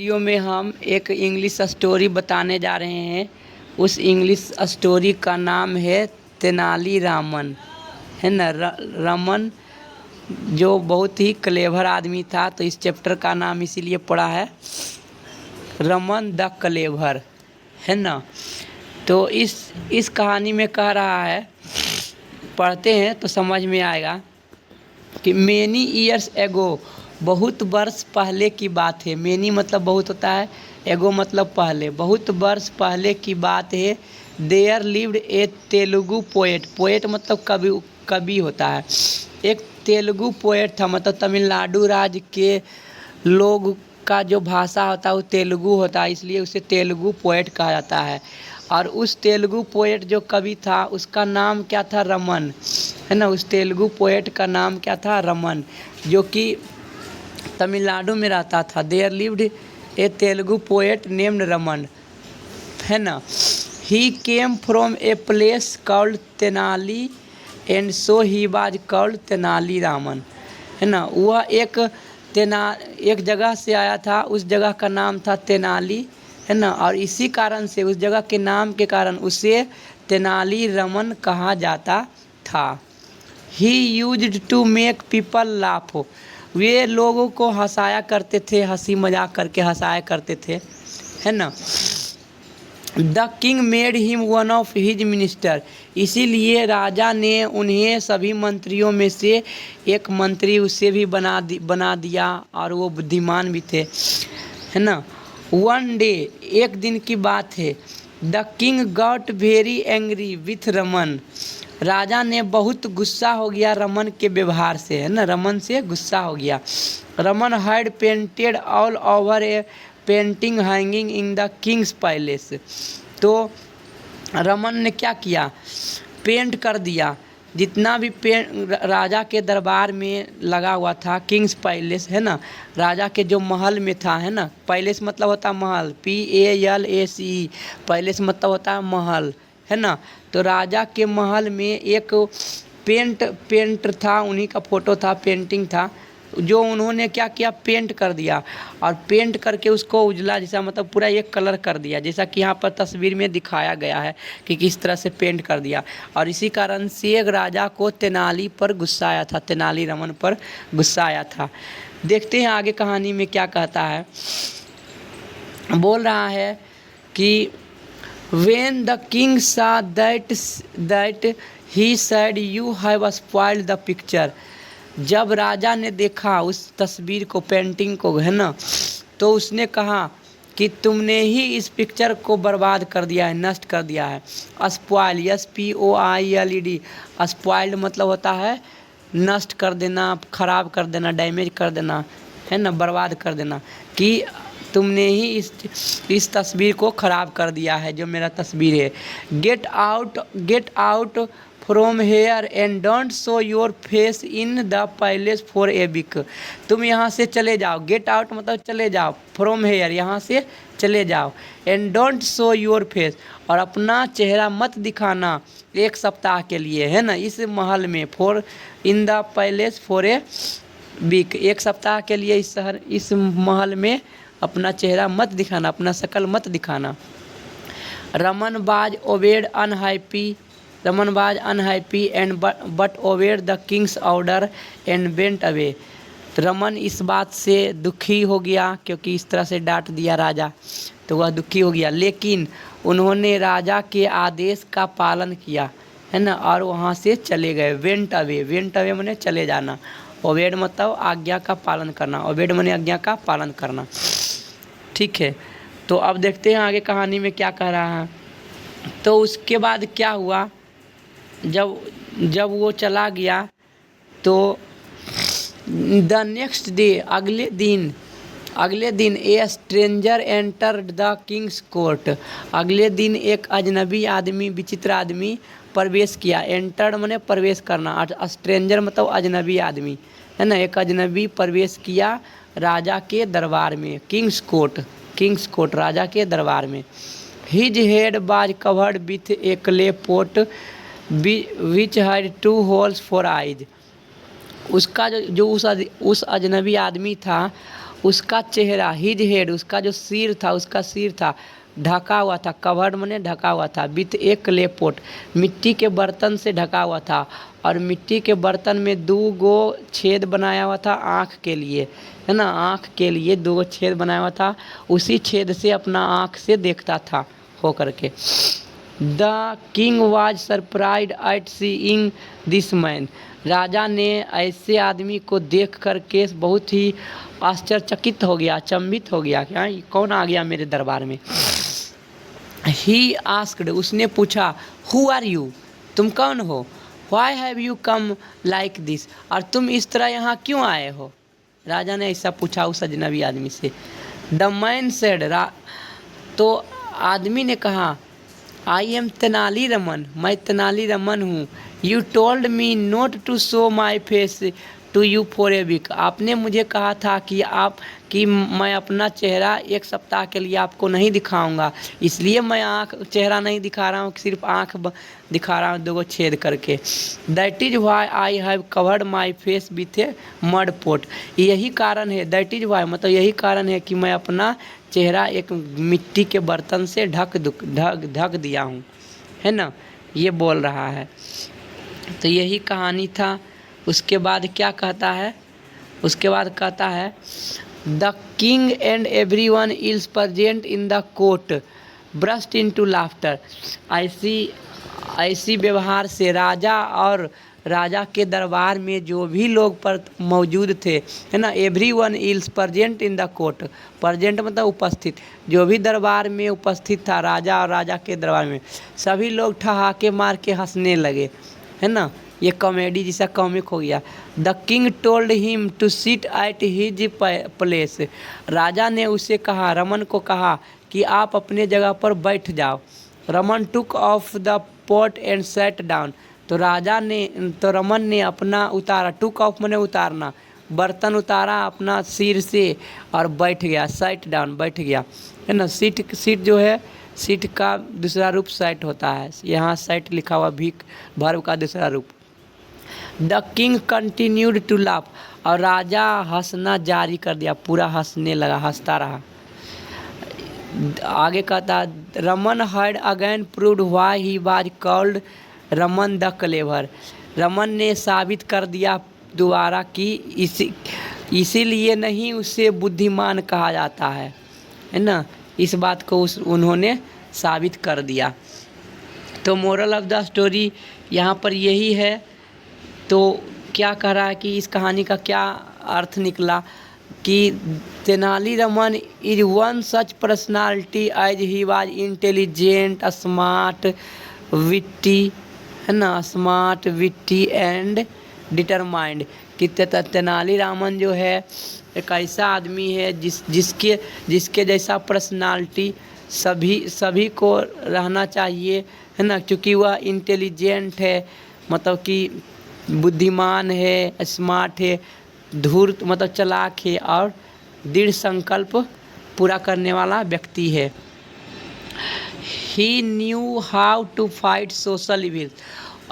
Video में हम एक इंग्लिश स्टोरी बताने जा रहे हैं। उस इंग्लिश स्टोरी का नाम है तेनालीरामन, है ना। रमन जो बहुत ही क्लेवर आदमी था, तो इस चैप्टर का नाम इसीलिए पड़ा है रमन द क्लेवर, है ना। तो इस कहानी में कह रहा है, पढ़ते हैं तो समझ में आएगा कि मेनी ईयर्स एगो, बहुत वर्ष पहले की बात है। मेनी मतलब बहुत होता है, एगो मतलब पहले, बहुत वर्ष पहले की बात है। There lived a Telugu poet, poet मतलब कवि होता है। एक तेलुगु पोएट था, मतलब तमिलनाडु राज्य के लोग का जो भाषा होता है वो तेलुगु होता है, इसलिए उसे तेलुगु पोएट कहा जाता है। और उस तेलुगु पोएट जो कवि था उसका नाम क्या था, रमन, है ना। उस तेलुगु पोएट का नाम क्या था, रमन, जो कि तमिलनाडु में रहता था। There lived a Telugu poet named Raman, है ना। He came from a place called Tenali and so he was called Tenali Raman, है ना। वह एक जगह से आया था, उस जगह का नाम था तेनाली, है ना। और इसी कारण से, उस जगह के नाम के कारण उसे तेनालीरामन कहा जाता था। He used to make people laugh, वे लोगों को हंसाया करते थे, हंसी मजाक करके हंसाया करते थे, है ना। The king made him one of his minister, इसीलिए राजा ने उन्हें सभी मंत्रियों में से एक मंत्री उससे भी बना दिया, और वो बुद्धिमान भी थे, है ना। वन डे, एक दिन की बात है, the king got very angry with Raman, राजा ने बहुत गुस्सा हो गया रमन के व्यवहार से, है ना। रमन से गुस्सा हो गया। Raman had painted all over A painting hanging in the Kings palace, तो रमन ने क्या किया, पेंट कर दिया जितना भी पेंट राजा के दरबार में लगा हुआ था, किंग्स पैलेस, है ना। राजा के जो महल में था, है ना। पैलेस मतलब होता है महल, PALACE, पैलेस मतलब होता है महल, है ना। तो राजा के महल में एक पेंट था, उन्हीं का फोटो था, पेंटिंग था, जो उन्होंने क्या किया, पेंट कर दिया। और पेंट करके उसको उजला जैसा, मतलब पूरा एक कलर कर दिया, जैसा कि यहाँ पर तस्वीर में दिखाया गया है कि किस तरह से पेंट कर दिया। और इसी कारण से एक राजा को तेनाली पर गुस्सा आया था, तेनालीरामन पर गुस्सा आया था। देखते हैं आगे कहानी में क्या कहता है। बोल रहा है कि When the king saw that he said, "You have spoiled the picture." जब राजा ने देखा उस तस्वीर को, पेंटिंग को, है ना, तो उसने कहा कि तुमने ही इस पिक्चर को बर्बाद कर दिया है, नष्ट कर दिया है। स्पॉइल, SPOILED, स्पॉइल्ड मतलब होता है नष्ट कर देना, खराब कर देना, डैमेज कर देना, है ना, बर्बाद कर देना। कि तुमने ही इस तस्वीर को ख़राब कर दिया है, जो मेरा तस्वीर है। Get out from here and don't show your face in the palace for a week, तुम यहाँ से चले जाओ। गेट आउट मतलब चले जाओ, फ्रॉम हेयर यहाँ से चले जाओ, and don't show your face, और अपना चेहरा मत दिखाना एक सप्ताह के लिए, है ना, इस महल में। For in the palace for a week, एक सप्ताह के लिए इस महल में अपना चेहरा मत दिखाना, अपना शक्ल मत दिखाना। Raman was unhappy and but obeyed the king's order and went away, Raman इस बात से दुखी हो गया, क्योंकि इस तरह से डांट दिया राजा, तो वह दुखी हो गया। लेकिन उन्होंने राजा के आदेश का पालन किया, है ना, और वहाँ से चले गए। वेंट अवे माने चले जाना, ओबेड मतलब आज्ञा का पालन करना, ओबेड माने आज्ञा का पालन करना, ठीक है। तो अब देखते हैं आगे कहानी में क्या कह रहा है। तो उसके बाद क्या हुआ, जब वो चला गया, तो द नेक्स्ट डे, अगले दिन ए stranger entered the Kings court, अगले दिन एक अजनबी आदमी, विचित्र आदमी प्रवेश किया। एंटर्ड माने प्रवेश करना, और स्ट्रेंजर मतलब अजनबी आदमी, है ना। एक अजनबी प्रवेश किया राजा के दरबार में, किंग्स कोर्ट राजा के दरबार में। His head was covered with a clay pot which had 2 holes for eyes, उसका जो उस अजनबी आदमी था, उसका चेहरा, हिज हेड, उसका जो सिर था, उसका सिर था ढका हुआ था, कवर्ड माने ढका हुआ था, विथ एक क्ले पॉट, मिट्टी के बर्तन से ढका हुआ था, और मिट्टी के बर्तन में 2 गो छेद बनाया हुआ था आँख के लिए, है ना, आँख के लिए 2 गो छेद बनाया हुआ था, उसी छेद से अपना आँख से देखता था हो करके। The king was surprise at seeing this man, राजा ने ऐसे आदमी को देख करके बहुत ही आश्चर्यचकित हो गया, अचंभित हो गया, क्या ये कौन आ गया मेरे दरबार में। ही आस्क्ड, उसने पूछा, हु आर यू, तुम कौन हो, why have you come like this, और तुम इस तरह यहाँ क्यों आए हो। राजा ने ऐसा पूछा उस अजनबी आदमी से। द मैन सेड, तो आदमी ने कहा, आई एम तेनाली रमन, मैं तेनाली रमन हूँ। You told me not to show my face to you for a week, आपने मुझे कहा था कि मैं अपना चेहरा 1 सप्ताह के लिए आपको नहीं दिखाऊंगा, इसलिए मैं चेहरा नहीं दिखा रहा हूँ, सिर्फ आँख दिखा रहा हूँ 2 गो छेद करके। That is why I have covered my face with a mud pot, यही कारण है, दैट इज़ वाई मतलब यही कारण है कि मैं अपना चेहरा एक मिट्टी के बर्तन से ढक दिया हूँ, है ना, ये बोल रहा है। तो यही कहानी था। उसके बाद क्या कहता है, उसके बाद कहता है, the king and everyone is present in the court burst into laughter, ऐसी व्यवहार से राजा और राजा के दरबार में जो भी लोग पर मौजूद थे, है ना, everyone is present in the court, present मतलब उपस्थित, जो भी दरबार में उपस्थित था राजा और राजा के दरबार में, सभी लोग ठहाके मार के हंसने लगे, है ना, ये कॉमेडी जैसा कॉमिक हो गया। The king told him to sit at his place, राजा ने उसे कहा, रमन को कहा कि आप अपने जगह पर बैठ जाओ। Raman took off the pot and set down, तो रमन ने अपना उतारा, टुक ऑफ मैंने उतारना, बर्तन उतारा अपना सिर से और बैठ गया, सेट डाउन बैठ गया, है ना। सीट जो है, सीट का दूसरा रूप सेट होता है, यहाँ सेट लिखा हुआ भी वर्ब का दूसरा रूप। The king continued to laugh, और राजा हंसना जारी कर दिया, पूरा हंसने लगा, हंसता रहा। आगे कहता, Raman had again proved why he was called Raman the clever, Raman ने साबित कर दिया दोबारा कि इसीलिए नहीं उसे बुद्धिमान कहा जाता है ना, इस बात को उन्होंने साबित कर दिया। तो मोरल ऑफ द स्टोरी यहाँ पर यही है। तो क्या कह रहा है कि इस कहानी का क्या अर्थ निकला कि Tenali Raman is one such personality as he was intelligent, smart, witty, है ना, स्मार्ट, विट्टी एंड डिटरमाइंड, कि तेनाली रामन जो है एक ऐसा आदमी है जिसके जैसा पर्सनालिटी सभी को रहना चाहिए, है ना, क्योंकि वह इंटेलिजेंट है, मतलब कि बुद्धिमान है, स्मार्ट है, धूर्त मतलब चालाक है, और दृढ़ संकल्प पूरा करने वाला व्यक्ति है। He knew how to fight social evil,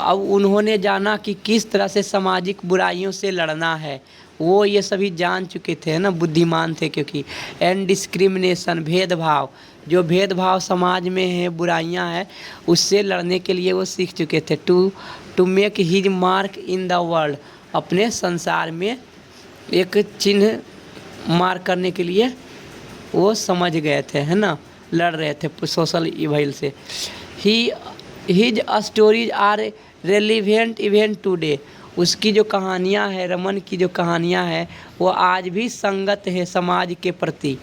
अब उन्होंने जाना कि किस तरह से सामाजिक बुराइयों से लड़ना है, वो ये सभी जान चुके थे, है ना, बुद्धिमान थे क्योंकि। एंड डिस्क्रिमिनेशन, भेदभाव, जो भेदभाव समाज में है, बुराइयां हैं, उससे लड़ने के लिए वो सीख चुके थे। To make his mark in the world, अपने संसार में एक चिन्ह मार्क करने के लिए वो समझ गए थे, है ना, लड़ रहे थे सोशल इविल से। His stories are relevant even today, उसकी जो कहानियाँ हैं, रमन की जो कहानियाँ हैं, वो आज भी संगत है समाज के प्रति।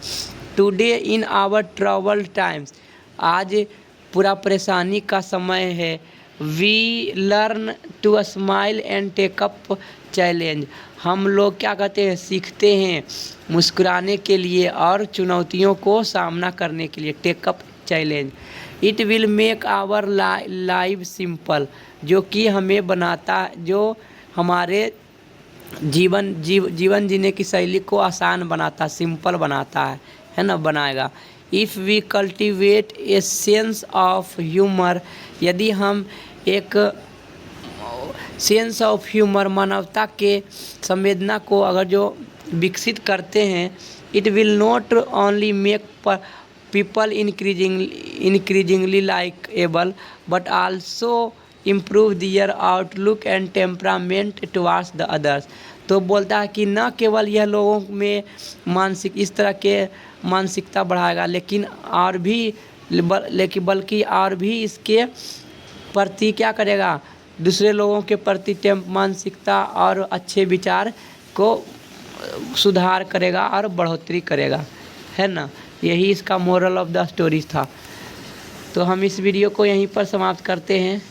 Today in our trouble times, आज पूरा परेशानी का समय है। We learn to smile and take up challenge, हम लोग क्या कहते हैं, सीखते हैं मुस्कुराने के लिए और चुनौतियों को सामना करने के लिए। Take up challenge. It will make our life simple, जो कि हमें बनाता, जो हमारे जीवन जीने की शैली को आसान बनाता, सिंपल बनाता है ना, बनाएगा। If we cultivate a sense of humour, यदि हम एक सेंस ऑफ ह्यूमर, मानवता के संवेदना को अगर जो विकसित करते हैं, it will not only make people increasingly likable but also improve their outlook and temperament towards the others। तो बोलता है कि न केवल यह लोगों में मानसिक इस तरह के मानसिकता बढ़ाएगा लेकिन बल्कि और भी इसके प्रति क्या करेगा, दूसरे लोगों के प्रति मानसिकता और अच्छे विचार को सुधार करेगा और बढ़ोतरी करेगा, है ना। यही इसका मोरल ऑफ द स्टोरीज था। तो हम इस वीडियो को यहीं पर समाप्त करते हैं।